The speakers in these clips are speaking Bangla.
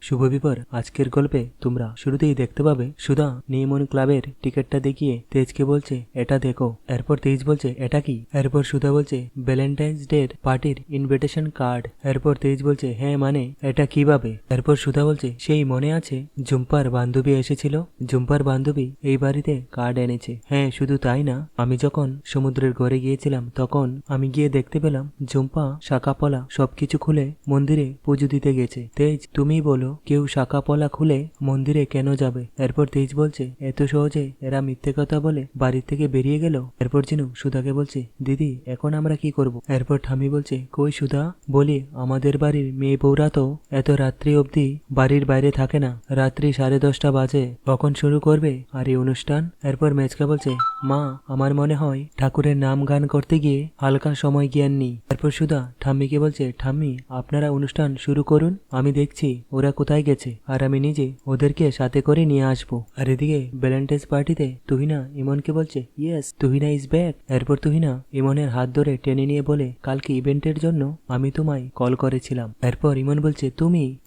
শুভ বিপর আজকের গল্পে তোমরা শুরুতেই দেখতে পাবে সুধা নিয়মন ক্লাবের টিকিটটা দেখিয়ে তেজকে বলছে এটা দেখো। এরপর তেজ বলছে এটা কি? এরপর সুধা বলছে ভ্যালেন্টাইন্স ডে পার্টির ইনভিটেশন কার্ড। এরপর তেজ বলছে হ্যাঁ মানে এটা কিভাবে? এরপর সুধা বলছে সেই মনে আছে জুম্পার বান্ধবী এসেছিল, জুম্পার বান্ধবী এই বাড়িতে কার্ড এনেছে। হ্যাঁ শুধু তাই না, আমি যখন সমুদ্রের ঘরে গিয়েছিলাম তখন আমি গিয়ে দেখতে পেলাম জুম্পা শাখাপলা সবকিছু খুলে মন্দিরে পুজো দিতে গেছে। তেজ তুমি বলো কেউ শাখাপলা খুলে মন্দিরে কেন যাবে? এরপর তেজ বলছে এত সহজে এরা মিথ্যে কথা বলে বাড়ি থেকে বেরিয়ে গেল। এরপর জিনু সুধাকে বলছে দিদি এখন আমরা কি করব? এরপর ঠামি বলছে কই সুধা, বলি আমাদের বাড়ির মেয়ে বউরা তো এত রাত্রি অবধি বাড়ির বাইরে থাকে না, রাত্রি 10:30 বাজে, কখন শুরু করবে আর এই অনুষ্ঠান? এরপর মেচকা বলছে মা আমার মনে হয় ঠাকুরের নাম গান করতে গিয়ে হালকা সময় জ্ঞান নেই। এরপর সুধা ঠাম্মিকে বলছে ঠাম্মি আপনারা অনুষ্ঠান শুরু করুন, আমি দেখছি ওরা কোথায় গেছে আর আমি নিজে ওদেরকে সাথে করে নিয়ে আসবো। আর এদিকে ভ্যালেন্টাইন্স পার্টিতে তুহিনা ইমনকে বলছে ইয়েস তুহিনা ইজ ব্যাক। এরপর তুহিনা ইমনের হাত ধরে টেনে নিয়ে বলে কালকে ইভেন্টের জন্য আমি তোমায় কল করেছিলাম। এরপর ইমন বলছে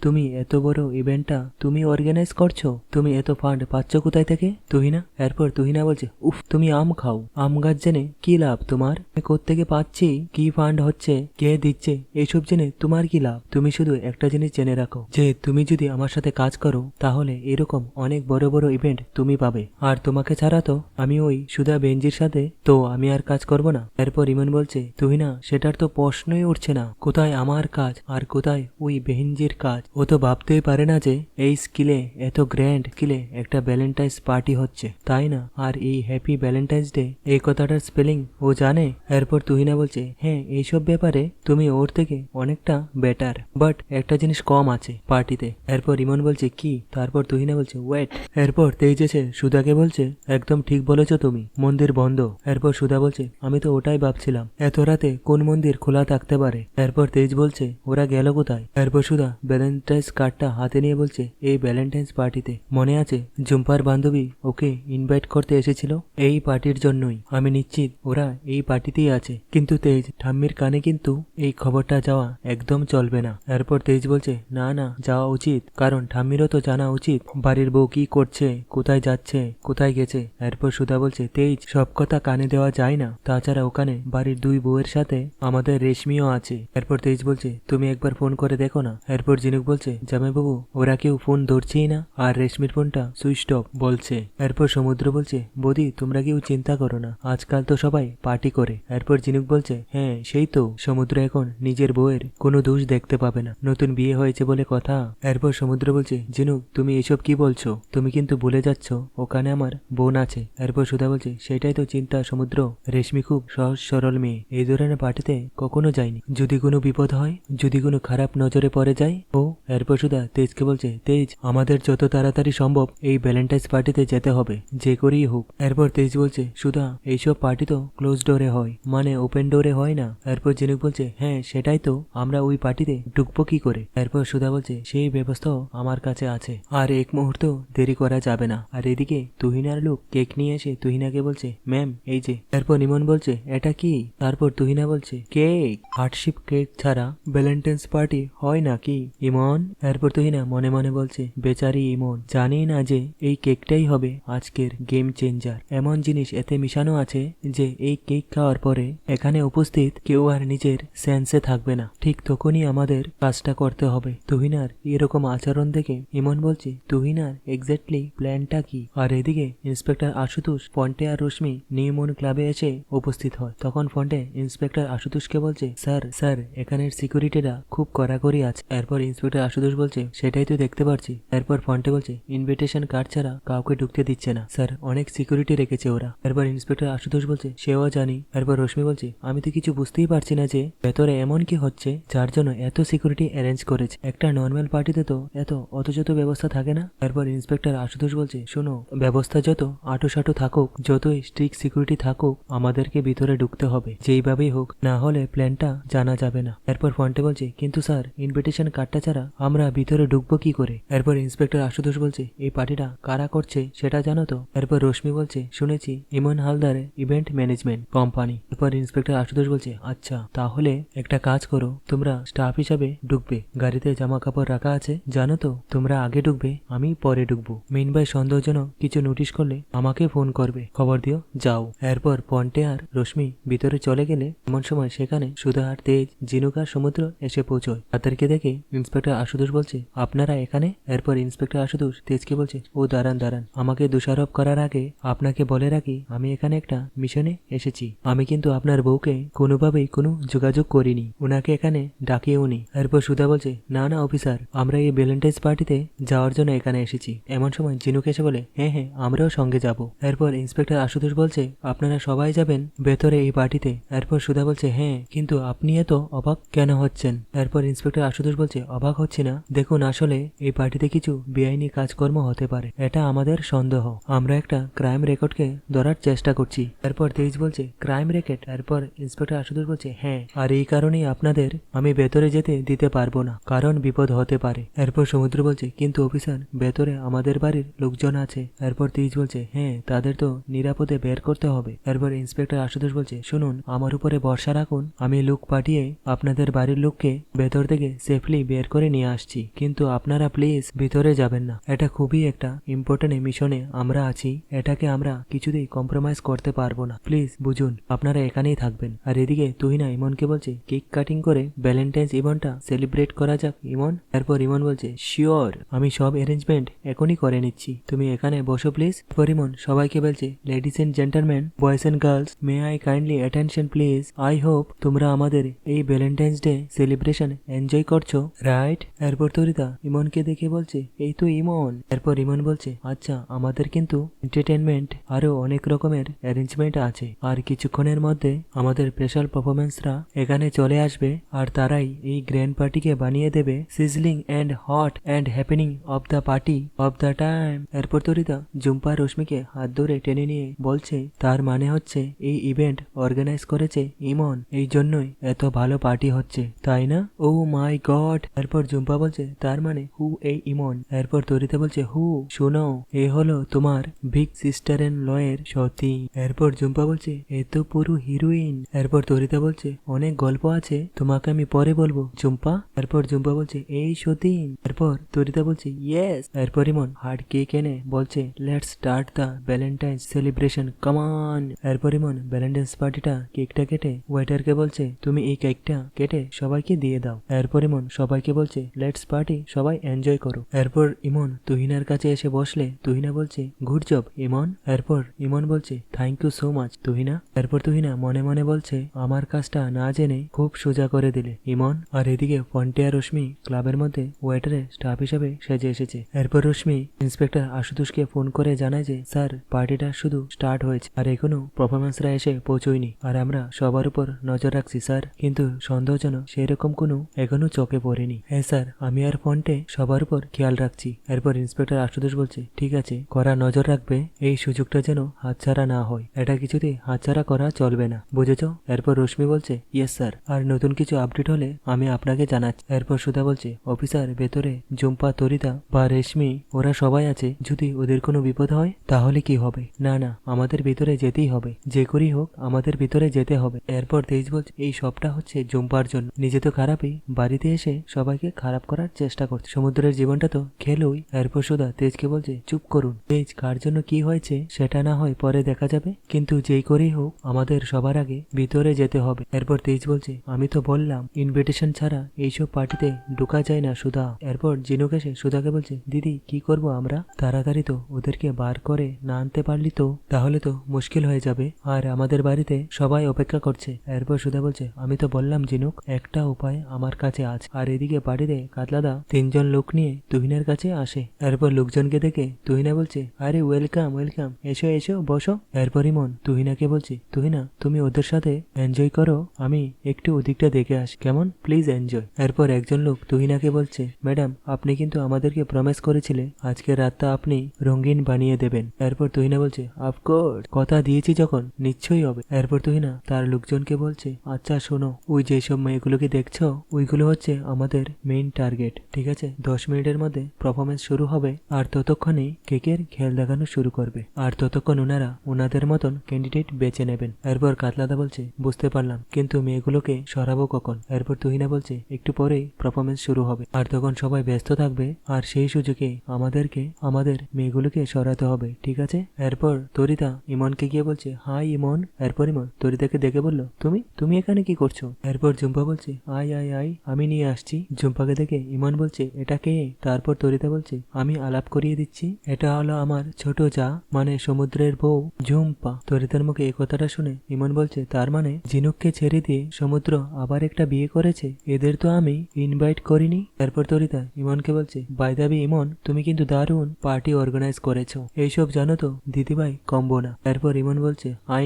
তুমি এত বড় ইভেন্টটা তুমি অর্গানাইজ করছো, তুমি এত ফান্ড পাচ্ছ কোথায় থেকে তুহিনা? এরপর তুহিনা বলছে উফ তুমি আম খাও, আম গাছ জেনে কি লাভ তোমার, আমি কোত্থেকে পাচ্ছি, কি ফান্ড হচ্ছে, কে দিচ্ছে, এইসব জেনে তোমার কি লাভ? তুমি শুধু একটা জিনিস জেনে রাখো যে তুমি যদি আমার সাথে কাজ করো তাহলে এরকম অনেক বড় বড় ইভেন্ট তুমি পাবে, আর তোমাকে ছাড়া তো আমি ওই সুধা বেঞ্জির সাথে তো আমি আর কাজ করব না। এরপর ইমন বলছে তুহিনা সেটার তো প্রশ্নই উঠছে না, কোথায় আমার কাজ আর কোথায় ওই বেঞ্জির কাজ? ও তো ভাবতেই পারে না যে এই স্কিলে এত গ্র্যান্ড স্কিলে একটা ভ্যালেন্টাইন্স পার্টি হচ্ছে, তাই না? আর এই হ্যাপি ভ্যালেন্টাইন্স ডে এই কথাটার স্পেলিং ও জানে। এরপর তুহিনা বলছে হ্যাঁ এইসব ব্যাপারে তুমি ওর থেকে অনেকটা বেটার, বাট একটা জিনিস কম আছে পার্টিতে। এরপর ইমন বলছে কি? তারপর তুহিনা বলছে ওয়েট। এরপর তেজ এসে সুধাকে বলছে একদম ঠিক বলেছ তুমি, মন্দির বন্ধ। এরপর সুধা বলছে আমি তো ওটাই ভাবছিলাম এত রাতে কোন মন্দির খোলা থাকতে পারে। এরপর তেজ বলছে ওরা গেল কোথায়? এরপর সুধা ভ্যালেন্টাইন্স কার্ডটা হাতে নিয়ে বলছে এই ভ্যালেন্টাইন্স পার্টিতে মনে আছে জুম্পার বান্ধবী ওকে ইনভাইট করতে এসেছিল, এই পার্টির জন্যই আমি নিশ্চিত ওরা এই পার্টিতেই আছে। কিন্তু তেজ ঠাম্মির কানে কিন্তু এই খবরটা যাওয়া একদম চলবে না। এরপর তেজ বলছে না না যাওয়া উচিত, কারণ ঠাম্মিরও তো জানা উচিত বাড়ির বউ কি করছে, কোথায় যাচ্ছে, কোথায় গেছে। এরপর সুধা বলছে তেজ সব কথা কানে দেওয়া যায় না, তাছাড়া ওখানে বাড়ির দুই বউয়ের সাথে আমাদের রেশমিও আছে। এরপর তেজ বলছে তুমি একবার ফোন করে দেখো না। এরপর জিনুক বলছে জামাইবাবু ওরা কেউ ফোন ধরছেই না, আর রেশমির ফোনটা সুইচ অফ বলছে। এরপর সমুদ্র বলছে বৌদি তোমরা কেউ চিন্তা করো না, আজকাল তো সবাই পার্টি করে। এরপর জিনুক বলছে হ্যাঁ সেই তো, সমুদ্র এখন নিজের বউয়ের কোনো দোষ দেখতে পাবে না, নতুন বিয়ে হয়েছে বলে কথা। এরপর সমুদ্র বলছে জিনুক তুমি এসব কি বলছো, তুমি কিন্তু ভুলে যাচ্ছ ওখানে আমার বোন আছে। এরপর সুধা বলছে সেটাই তো চিন্তা সমুদ্র, রেশমি খুব সহজ সরল মেয়ে, এই ধরনের পার্টিতে কখনো যায়নি, যদি কোনো বিপদ হয়, যদি কোনো খারাপ নজরে পড়ে যায় ও। এরপর সুধা তেজকে বলছে তেজ আমাদের যত তাড়াতাড়ি সম্ভব এই ভ্যালেন্টাইন্স পার্টিতে যেতে হবে যে করেই হোক। এরপর তেজ বলছে সুধা এইসব পার্টি তো ক্লোজ ডোরে হয়, মানে ওপেন ডোরে হয় না। এরপর জিনুক বলছে হ্যাঁ সেটাই তো, আমরা ওই পার্টিতে ঢুকবো কি করে? এরপর সুধা বলছে সেই ব্যবস্থাও আমার কাছে আছে, আর এক মুহূর্ত দেরি করা যাবে না। আর এদিকে তুহিনার লোক কেক নিয়ে এসে তুহিনাকে বলছে ম্যাম এই যে। এরপর ইমন বলছে এটা কি? তারপর তুহিনা বলছে কেক, হার্টশিপ কেক ছাড়া ভ্যালেন্টাইন্স পার্টি হয় নাকি ইমন? এরপর তুহিনা মনে মনে বলছে বেচারি ইমন জানি না যে এই কেকটাই হবে আজকের গেম চেঞ্জার, এমন জিনিস এতে মিশানো আছে যে এই কেক খাওয়ার পরে এখানে উপস্থিত কেউ আর নিজের সেন্সে থাকবে না, ঠিক তখনই আমাদের কাজটা করতে হবে। তুহিনার এরকম আচরণ দেখে ইমন বলছে তুহিনার এক্স্যাক্টলি প্ল্যানটা কি? আর এদিকে ইন্সপেক্টর আশুতোষ ফন্টে আর রশ্মি নিউমন ক্লাবে এসে উপস্থিত হয়। তখন ফন্টে ইন্সপেক্টর আশুতোষকে বলছে স্যার এখানের সিকিউরিটিরা খুব কড়াকড়ি আছে। এরপর ইন্সপেক্টর আশুতোষ বলছে সেটাই তো দেখতে পাচ্ছি। এরপর ফন্টে বলছে ইনভিটেশন কার্ড ছাড়া কাউকে ঢুকতে দিচ্ছে না স্যার, অনেক সিকিউরিটি রেখেছে ওরা। এরপর ইন্সপেক্টর আশুতোষ বলছে সেও জানি। এরপর রশ্মি বলছে আমি তো কিছু বুঝতেই পারছি না যে ভেতরে এমন কি হচ্ছে যার জন্য এত সিকিউরিটি অ্যারেঞ্জ করেছে, একটা নর্মাল পার্টিতে তো এত অতযত ব্যবস্থা থাকে না। এরপর ইন্সপেক্টর আশুতোষ বলছে শোনো ব্যবস্থা যত আটোসাটো থাকুক, যতই স্ট্রিক্ট সিকিউরিটি থাকুক, আমাদেরকে ভিতরে ঢুকতে হবে যেইভাবেই হোক, না হলে প্ল্যানটা জানা যাবে না। এরপর ফন্টে বলছে কিন্তু স্যার ইনভিটেশন কার্ডটা ছাড়া আমরা ভিতরে ঢুকবো কি করে? এরপর ইন্সপেক্টর আশুতোষ বলছে এই পার্টিটা কারা করছে সেটা জানো তো? এরপর রশ্মি বলছে শুনেছি ইমন হালদারের ইভেন্ট ম্যানেজমেন্ট কোম্পানি। এরপর ইন্সপেক্টর আশুতোষ বলছে আচ্ছা তাহলে একটা কাজ করো, তোমরা স্টাফ হিসাবে ঢুকবে, গাড়িতে জামা কাপড় রাখা আছে আছে জানো তো, তোমরা আগে ঢুকবে, আমি পরে ঢুকবো। মেইন ভাই সন্দেহজনক কিছু নোটিশ করলে আমাকে ফোন করবে, খবর দিও, যাও। এরপর পন্টে আর রশ্মি ভিতরে চলে গেলে এমন সময় সেখানে সুধা আর তেজ, জিনুক আর সমুদ্র এসে পৌঁছয়। তাদেরকে দেখে ইন্সপেক্টর আশুতোষ বলছে, আপনারা এখানে? এরপর ইন্সপেক্টর আশুতোষ তেজকে বলছে, ও দাঁড়ান দাঁড়ান, আমাকে দোষারোপ করার আগে আপনাকে বলে রাখি আমি এখানে একটা মিশনে এসেছি। আমি কিন্তু আপনার বউকে কোনোভাবেই কোনো যোগাযোগ করিনি, ওনাকে এখানে ডাকিয়েও নি। এরপর সুধা বলছে, না না অফিসার, আমরা এই ভ্যালেন্টাইন্স পার্টিতে যাওয়ার জন্য এখানে এসেছি। এমন সময় জিনুক এসে বলে, হ্যাঁ হ্যাঁ আমরাও সঙ্গে যাব। এরপর ইন্সপেক্টর আশুতোষ বলছে, আপনারা সবাই যাবেন ভেতরে এই পার্টিতে? এরপর সুধা বলছে, হ্যাঁ, কিন্তু আপনি এত অবাক কেন হচ্ছেন? এরপর ইন্সপেক্টর আশুতোষ বলছে, অবাক হচ্ছি না, দেখুন আসলে এই পার্টিতে কিছু বেআইনি কাজকর্ম হতে পারে, এটা আমাদের সন্দেহ। আমরা একটা ক্রাইম রেকর্ডকে ধরার চেষ্টা করছি। এরপর তেজ বলছে, ক্রাইম রেকর্ড? এরপর ইন্সপেক্টর আশুতোষ বলছে, হ্যাঁ, আর এই কারণেই আপনাদের আমি ভেতরে যেতে দিতে পারবো না, কারণ বিপদ হতে পারে। এরপর সমুদ্র বলছে, কিন্তু অফিসার ভেতরে আমাদের বাড়ির লোকজন আছে। এরপর তেজ বলছে, হ্যাঁ, তাদের তো নিরাপদে বের করতে হবে। এরপর ইন্সপেক্টর আশুতোষ বলছে, শুনুন, আমার উপরে ভরসা রাখুন, আমি লোক পাঠিয়ে আপনাদের বাড়ির লোককে ভেতর থেকে সেফলি বের করে নিয়ে আসছি, কিন্তু আপনারা প্লিজ ভিতরে যাবেন না, এটা খুবই একটা ইম্পর্টেন্ট মিশনে আমরা আছি, এটাকে আমরা কিছুতেই কম্প্রোমাইজ করতে পারবো না, প্লিজ বুঝুন, আপনারা এখানেই থাকবেন। আর এদিকে তুহিনা ইমনকে বলছে, কেক কাটিং করে ভ্যালেন্টাইন্স ইভেন্টটা সেলিব্রেট করা যাক ইমন। এরপর ইমন বলছে, শিওর, আমি সব অ্যারেঞ্জমেন্ট এখনই করে নিচ্ছি, তুমি এখানে বসো প্লিজ। এরপর ইমন সবাইকে বলছে, ladies and gentleman, boys and girls, may I kindly attention please, I hope তোমরা আমাদের এই ভ্যালেন্টাইন্স ডে সেলিব্রেশন এনজয় করছো, রাইট? এরপর তরিতা ইমনকে দেখে বলছে, এই তো ইমন। এরপর ইমন বলছে, আচ্ছা, আমাদের কিন্তু এন্টারটেনমেন্ট আরো অনেক রকমের অ্যারেঞ্জমেন্ট আছে, আর কিছুক্ষণের মধ্যে আমাদের স্পেশাল পারফরমেন্সরা এখানে চলে আসবে, আর তারাই এই গ্র্যান্ড পার্টিকে বানিয়ে দেবে sizzling and hot and happening of the party of the time. এরপর তরিতা জুম্পা রশ্মিকে হাত ধরে টেনে নিয়ে বলছে, তার মানে হচ্ছে এই ইভেন্ট অর্গানাইজ করেছে ইমন, এই জন্যই এত ভালো পার্টি হচ্ছে, তাই না? ও মাই গড। এরপর জুম্পা বলছে, তার মানে হু এই ইমন? এরপর তরিতা বলছে, হু, শোনো, এ হলো তোমার বিগ সিস্টার এন্ড লয়ের সতী। এরপর জুম্পা বলছে, এ তো পুরো হিরোইন। এরপর তরিতা বলছে, অনেক গল্প আছে, তোমাকে আমি পরে বলবো জুম্পা। এরপর জুম্পা বলছে, এই সতীন। এরপর তরিতা বলছে, ইয়েস। এরপর ইমন হার্ড কেক এনে বলছে, let's start the Valentine's celebration, কামান। এরপর ইমন ভ্যালেন্টাইন্স পার্টিটা কেকটা কেটে ওয়েটারকে বলছে, তুমি এই কেকটা কেটে সবাইকে দিয়ে দাও। এরপর ইমন সবাইকে বলছে, লেটস পার্টি, সবাই এনজয় করো। এরপর ইমন তুহিনার কাছে এসে বসলে তুহিনা বলছে, গুড জব ইমন। এরপর ইমন বলছে, thank you so much Tuhina. এরপর তুহিনা মনে মনে বলছে, আমার কাজটা না জেনে খুব সোজা করে দিলে ইমন। আর এদিকে ফন্টে আর রশ্মি ক্লাবের মধ্যে ওয়েটারে স্টাফ হিসেবে সেজে এসেছে। এরপর রশ্মি ইন্সপেক্টর আশুতোষকে ফোন করে জানায় যে, স্যার, পার্টিটা শুধু স্টার্ট হয়েছে, আর এখনো পারফরমেন্সরা এসে পৌঁছয়নি, আর আমরা সবার উপর নজর রাখছি স্যার, কিন্তু সন্দেহজনক সেরকম কোনো এখনো চোখে পড়েনি। হ্যাঁ স্যার, আমি আর ফন্টে সবার উপর খেয়াল রাখছি। এরপর ইন্সপেক্টর আশুতোষ বলছে, ঠিক আছে, কড়া নজর রাখবে, এই সুযোগটা যেন হাতছাড়া না হয়, এটা কিছুতেই হাতছাড়া করা চলবে না, বুঝেছ? এরপর রশ্মি বলছে, ইয়েস স্যার, আর নতুন কিছু আপডেট হলে আমি আপনাকে জানাচ্ছি। এরপর সুধা বলছে, অফিসার, ভেতরে জুম্পা, তরিতা বা রেশমি ওরা সবাই আছে, যদি ওদের কোনো বিপদ হয় তাহলে কি হবে? না না, আমাদের ভিতরে যেতেই হবে, যে করেই হোক আমাদের ভিতরে যেতে হবে। এরপর তেজ বলছে, এই সবটা হচ্ছে জুম্পার জন্য, নিজে তো খারাপই, বাড়িতে এসে সবাইকে খারাপ করার চেষ্টা করছে, সমুদ্রের জীবনটা তো খেলোই। এরপর সুধা তেজকে বলছে, চুপ করুন, তেজ, কার জন্য কি হয়েছে সেটা না হয় পরে দেখা যাবে, কিন্তু যেই করেই হোক আমাদের সবার আগে ভিতরে যেতে হবে। এরপর তেজ বলছে, আমি তো বললাম ইনভিটেশন ছাড়া এইসব পার্টিতে ঢোকা যায় না সুধা। এরপর জিনুক এসে সুধাকে বলছে, দিদি, কি করব আমরা? তাড়াতাড়ি তো ওদেরকে বার করে না আনতে পারলি তো তাহলে তো মুশকিল হয়ে যাবে, আর আমাদের বাড়িতে সবাই অপেক্ষা করছে। এরপর সুধা বলছে, আমি তো বললাম জিনুক, একটা উপায় আমার কাছে আছে। আর এদিকে বাড়িতে কাতলাদা 3জন লোক নিয়ে তুহিনের কাছে আসে। এরপর লোকজনকে দেখে তুহিনা বলছে, আরে ওয়েলকাম ওয়েলকাম, এসো এসো বসো। এরপর ইমন তুহিনাকে বলছে, তুহিনা, তুমি ওদের সাথে এনজয় করো, আমি একটু ওদিকটা দেখে আসি, কেমন? Please enjoy. এরপর একজন লোক তুহিনাকে বলছে, ম্যাডাম, আপনি কিন্তু আমাদেরকে প্রমিস করেছিলে আজকে রাতটা আপনি রঙিন বানিয়ে দেবেন। এরপর তুহিনা বলছে, অফকোর্স, কথা দিয়েছি যখন নিশ্চয়ই হবে। এরপর তুহিনা তার লোকজনকে বলছে, আচ্ছা শোনো, ওই যেসব মেয়েগুলোকে দেখছো ওইগুলো হচ্ছে আমাদের মেইন টার্গেট, ঠিক আছে? 10 মিনিটের মধ্যে পারফরমেন্স শুরু হবে, আর ততক্ষণে কেকের খেল দেখানো শুরু করবে, আর ততক্ষণ ওনারা ওনাদের মতন ক্যান্ডিডেট বেছে নেবেন। এরপর কাতলাদা বলছে, বুঝতে পারলাম, কিন্তু মেয়েগুলোকে সরাবো কখন? এরপর তুহিনা বলছে, একটু পরেই পারফরমেন্স শুরু হবে, আর ততক্ষণ সবাই ব্যস্ত থাকবে, আর সেই সুযোগে আমাদেরকে আমাদের মেয়েগুলোকে সরাতে হবে, ঠিক আছে? এরপর তরিতা ইমনকে গিয়ে বলছে, হাই ইমন। এরপর ইমন তরিতাকে দেখে বলল, তুমি তুমি এখানে কি করছো? এরপর ঝুম্পা বলছে, আয় আয় আয়, আমি নিয়ে আসছি। ঝুম্পাকে দেখে ইমন বলছে, এটা কে? তারপর তরিতা বলছে, আমি আলাপ করিয়ে দিচ্ছি, এটা হলো আমার ছোট যা, মানে সমুদ্রের বউ ঝুম্পা। তরিতার মুখে এই কথাটা শুনে ইমন বলছে, তার মানে ঝিনুককে ছেড়ে দিয়ে সমুদ্র আবার একটা বিয়ে করেছে? এদের তো আমি ইনভাইট করিনি। এরপর তরিতা ইমনকে বলছে, বাই দ্য ওয়ে ইমন, তুমি কিন্তু দারুণ পার্টি অর্গানাইজ করেছো, এইসব জানো তো দিদিভাই কম্বো না। এরপর ইমন বলছে, আই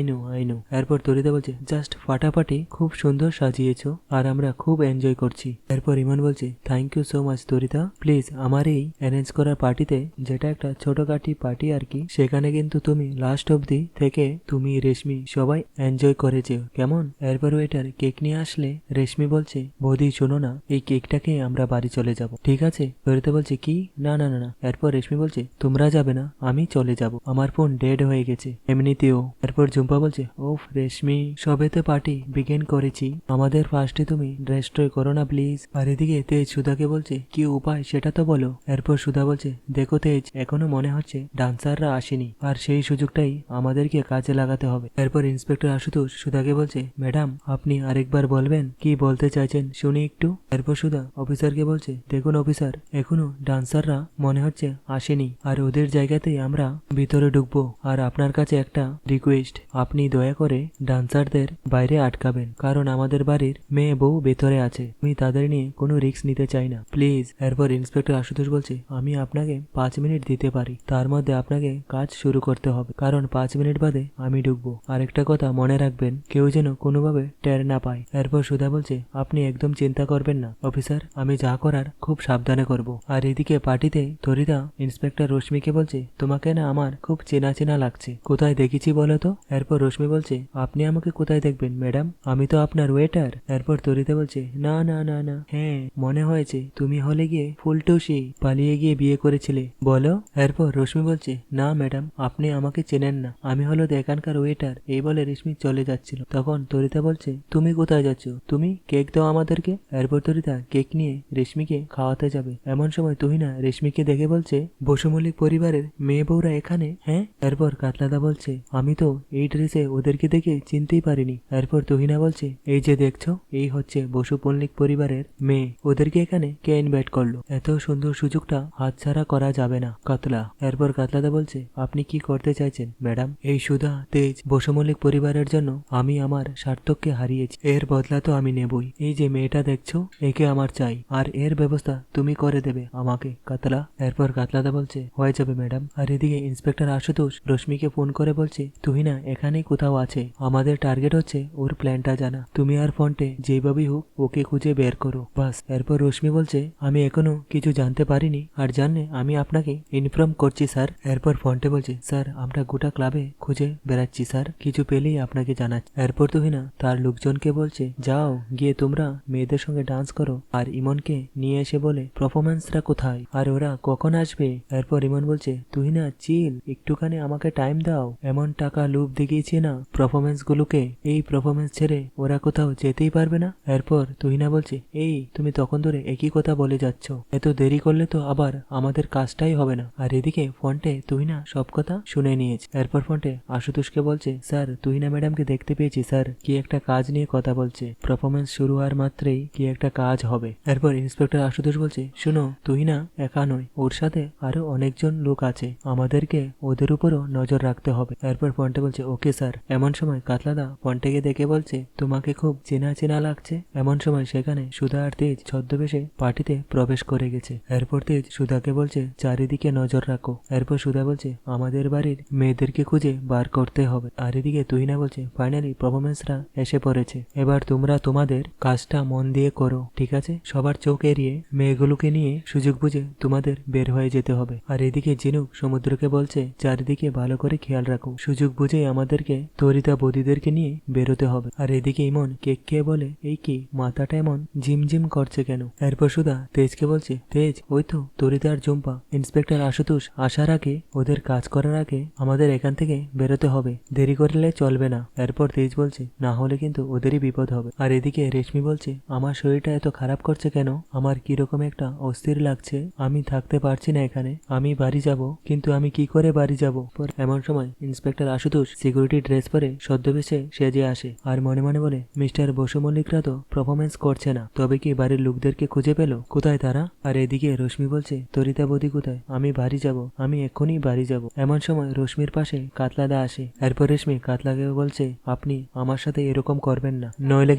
নো। এরপর তরিতা বলছে, জাস্ট ফাটাফাটি, খুব সুন্দর সাজিয়েছো আর আমরা খুব এনজয় করছি। এরপর ইমন বলছে, thank you so much Torita, please আমার এই অ্যারেঞ্জ করা পার্টিতে, যেটা একটা ছোটখাটি পার্টি আর কি, সেখানে কিন্তু তুমি লাস্ট অব্দি থেকে তুমি রেশমি সবাই এনজয় করেছো, কেমন? এরপর ওয়েটার কেক নিয়ে আসলে রেশমি বলছে, বৌদি শোনো না, এই কেকটাকে আমরা বাড়ি চলে যাব, ঠিক আছে? তরিতা বলছে, কি? না না না না। এরপর রেশমি বলছে, তোমরা যাবে না, আমি চলে যাব, আমার ফোন ডেড হয়ে গেছে এমনিতেও। এরপর ঝুম্পা বলছে, ওফ রেশমি, সবেতে পার্টি বিগিন করেছি, আমাদের ফার্স্টে তুমি ডেস্ট্রয় করো না প্লিজ। আর এদিকে তেজ সুধাকে বলছে, কি উপায় সেটা তো বলো। এরপর সুধা বলছে, দেখো তেজ, এখনো মনে হচ্ছে ডান্সাররা আসেনি, আর সেই সুযোগটাই আমাদেরকে কাজে লাগাতে হবে। এরপর ইন্সপেক্টর আশুতোষ সুধাকে বলছে, ম্যাডাম আপনি আরেকবার বলবেন, কি বলতে চাইছেন শুনি একটু। এরপর সুধা অফিসারকে বলছে, দেখুন অফিসার, এখনো ডান্সাররা মনে হচ্ছে আসেনি, আর ওদের জায়গাতেই আমরা ভিতরে ঢুকবো, আর আপনার কাছে একটা রিকোয়েস্ট, আপনি দয়া করে ডান্সারদের বাইরে আটকাবেন, কারণ আমাদের বাড়ির মেয়ে বউ ভেতরে আছে, আমি তাদের নিয়ে কোনো রিস্ক নিতে চাই না, প্লিজ। এরপর ইন্সপেক্টর আশুতোষ বলছে, আমি আপনাকে 5 মিনিট দিতে পারি, তার মধ্যে আপনাকে কাজ শুরু করতে হবে, কারণ 5 মিনিট বাদে আমি ঢুকবো। আরেকটা কথা মনে রাখবেন, কেউ যেন কোনোভাবে টের না পায়। এরপর সুধা বলছে, আপনি একদম চিন্তা করবেন না অফিসার, আমি যা করার খুব সাবধানে করব। আর এদিকে পার্টিতে তরিতা ইন্সপেক্টর রশ্মিকে বলছে, তোমাকে না আমার খুব চেনা চেনা লাগছে, কোথায় দেখেছি বলো তো? এরপর রশ্মি বলছে, আপনি আমাকে কোথায় দেখবেন ম্যাডাম, আমি তো আপনার ওয়েটার। এরপর তরিতা বলছে, না না না না, হ্যাঁ মনে হয়েছে, তুমি হলে গিয়ে ফুলটুসি, পালিয়ে গিয়ে বিয়ে করেছিলে বলো। এরপর রশ্মি বলছে, না ম্যাডাম, আপনি আমাকে চেনেন না, আমি হলো এখানকার ওয়েটার। এই বলে রেশমি চলে যাচ্ছিল, তখন তরিতা বলছে, তুমি কোথায় যাচ্ছ? তুমি কেক দাও আমাদেরকে। এরপর তরিতা কেক নিয়ে রেশমিকে খাওয়াতে যাবে, এমন সময় তুহিনা রেশমিকে দেখে বলছে, বসু মল্লিক পরিবারের মেয়ে বউরা এখানে? হ্যাঁ। এরপর কাতলাদা বলছে, আমি তো এই ড্রেসে ওদেরকে দেখে চিনতেই পারিনি। এরপর তুহিনা বলছে, এই যে দেখছো, এই হচ্ছে বসু মল্লিক পরিবারের মেয়ে, ওদেরকে এখানে কে ইনভাইট করলো? এত সুন্দর সুযোগটা হাতছাড়া করা যাবে না কাতলা। এরপর কাতলাদা বলছে, আপনি কি করতে চাইছেন ম্যাডাম? এই সুধা তেজ বসু মল্লিক পরিবারের জন্য আমি আমার সার্থককে হারিয়েছি, এর বদলা তো আমি নেবই। এই যে মেয়েটা দেখছো, একে আমার চাই, আর এর ব্যবস্থা তুমি করে দেবে আমাকে কাতলা। এরপর কাতলাদা বলছে, হয়ে যাবে ম্যাডাম। আর এদিকে ইন্সপেক্টর আশুতোষ রশ্মিকে ফোন করে বলছে, তুহিনা এখানেই কোথাও আছে, আমাদের টার্গেট হচ্ছে ওর প্ল্যানটা জানা, তুমি আর ফোনটে যেভাবেই হোক ওকে খুঁজে বের করো বাস। এরপর রশ্মি বলছে, আমি এখনো কিছু জানতে পারিনি, আর জানলে আমি আপনাকে ইনফর্ম করছি স্যার। এরপর ফোনটে বলছে, স্যার আমরা গোটা ক্লাবে খুঁজে বেড়াচ্ছি স্যার, কিছু পেলেই আপনাকে জানাচ্ছি। এরপর তুহিনা তার লোকজনকে বলছে, যাও গিয়ে তোমরা মেয়েদের সঙ্গে ডান্স করো, আর ইমনকে নিয়ে এসে বলে পারফরমেন্সরা কোথায় আর ওরা কখন আসবে। এরপর ইমন বলছে, তুহিনা চিল, একটুখানি আমাকে টাইম দাও, এমন টাকা লুপ দেখিয়েছি না পারফরমেন্স গুলোকে, এই পারফরমেন্স ছেড়ে ওরা কোথাও যেতেই পারবে না। এরপর তুহিনা বলছে, এই তুমি তখন ধরে একই কথা বলে যাচ্ছ, এত দেরি করলে তো আবার আমাদের কাজটাই হবে না। আর এদিকে ফোনটে তুহিনা সব কথা শুনে নিয়েছে। এরপর ফোনটে আশুতোষকে বলছে, স্যার তুহিনা ম্যাডামকে দেখতে পেয়েছি স্যার, কি একটা কাজ নিয়ে কথা বলছে, পারফরমেন্স শুরু হওয়ার মাত্রেই কি একটা কাজ হবে। এরপর ইন্সপেক্টর আশুতোষ বলছে, শুনো তুহিনা একা নয়, ওর সাথে আরো অনেকজন লোক আছে, আমাদেরকে ওদের উপরও নজর রাখতে হবে। এরপর ফোনটে বলছে, ওকে স্যার। এমন সময় কাতলাদা ফোনটেকে দেখে বলছে, তোমাকে খুব চেনা চেনা লাগছে। এমন সময় সেখানে সুধা আর তেজ ছদ্মবেশে পার্টিতে প্রবেশ করে গেছে। এরপর তেজ সুধাকে বলছে, চারিদিকে নজর রাখো। এরপর সুধা বলছে, আমাদের বাড়ির মেয়েদেরকে খুঁজে বার করতে হবে। আর এদিকে তুহিনা বলছে, ফাইনালি পারফরমেন্সরা এসে পড়েছে, এবার তোমরা তোমাদের কাজটা মন দিয়ে করো, ঠিক আছে? সবার চোখ এড়িয়ে মেয়েগুলোকে নিয়ে সুযোগ বুঝে তোমাদের বের হয়ে যেতে হবে। আর এদিকে ঝিনুক সমুদ্রকে বলছে, চারিদিকে ভালো করে খেয়াল রাখো, সুযোগ বুঝে আমাদেরকে তরিতা বদিদেরকে নিয়ে বেরোতে হবে। আর এদিকে ইমন কেক খেয়ে বলে, এই কি মাথাটা এমন ঝিমঝিম করছে কেন? এরপর সুধা তেজকে বলছে, তেজ ওই তো তরিতা আর ঝুম্পা, ইন্সপেক্টর আশুতোষ আসার আগে, ওদের কাজ করার আগে আমাদের এখান থেকে বেরোতে হবে, দেরি করলে চলবে না। এরপর তেজ বলছে, না হলে কিন্তু ওদেরই বিপদ হবে। আর এদিকে রেশমি বলছে, আমার শরীরটা এত খারাপ করছে কেন, আমার আমার কিরকম একটা অস্থির লাগছে। আমি থাকতে পারছি না এখানে। আমি বাড়ি যাব, কিন্তু আমি কি করে বাড়ি যাব? এমন সময় ইন্সপেক্টর আশুতোষ সিকিউরিটি ড্রেস পরে ছদ্মবেশে সেজে আসে আর মনে মনে বলে, মিস্টার বসু মল্লিকরা তো পারফরমেন্স করছে না, তবে কি বাড়ির লোকদেরকে খুঁজে পেল? কোথায় তারা? আর এদিকে রশ্মি বলছে, তরিতা বৌদি কোথায়? আমি বাড়ি যাব, আমি এক্ষুনি বাড়ি যাব। এমন সময় রশ্মির পাশে কাতলাদা আসে। এরপর রেশমি কাতলাকে বলছে, আপনি আমার সাথে এরকম করবেন না, নইলে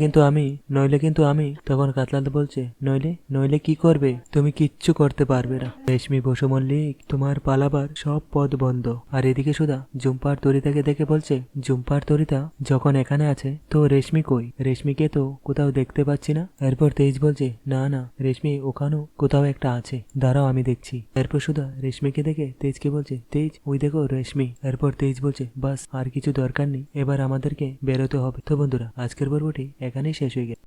কিন্তু আমি। তখন কাতলাদা বলছে, নইলে নইলে কি করবে? তুমি কিচ্ছু করতে পারবে না রেশমি বসু মল্লিক, তোমার পালাবার সব পথ বন্ধ। আর এদিকে সুধা জুম্পার তরিতাকে দেখে বলছে, জুম্পার তরিতা যখন এখানে আছে তো রেশমি কই? রেশমিকে তো কোথাও দেখতে পাচ্ছি না। এরপর তেজ বলছে, না না, রেশমি ওখানেও কোথাও একটা আছে, দাঁড়াও আমি দেখছি। এরপর সুধা রেশমিকে দেখে তেজকে বলছে, তেজ ওই দেখো রেশমি। এরপর তেজ বলছে, বাস আর কিছু দরকার নেই, এবার আমাদেরকে বেরোতে হবে। তো বন্ধুরা, আজকের পর্বটি এখানেই শেষ হয়ে গেছে।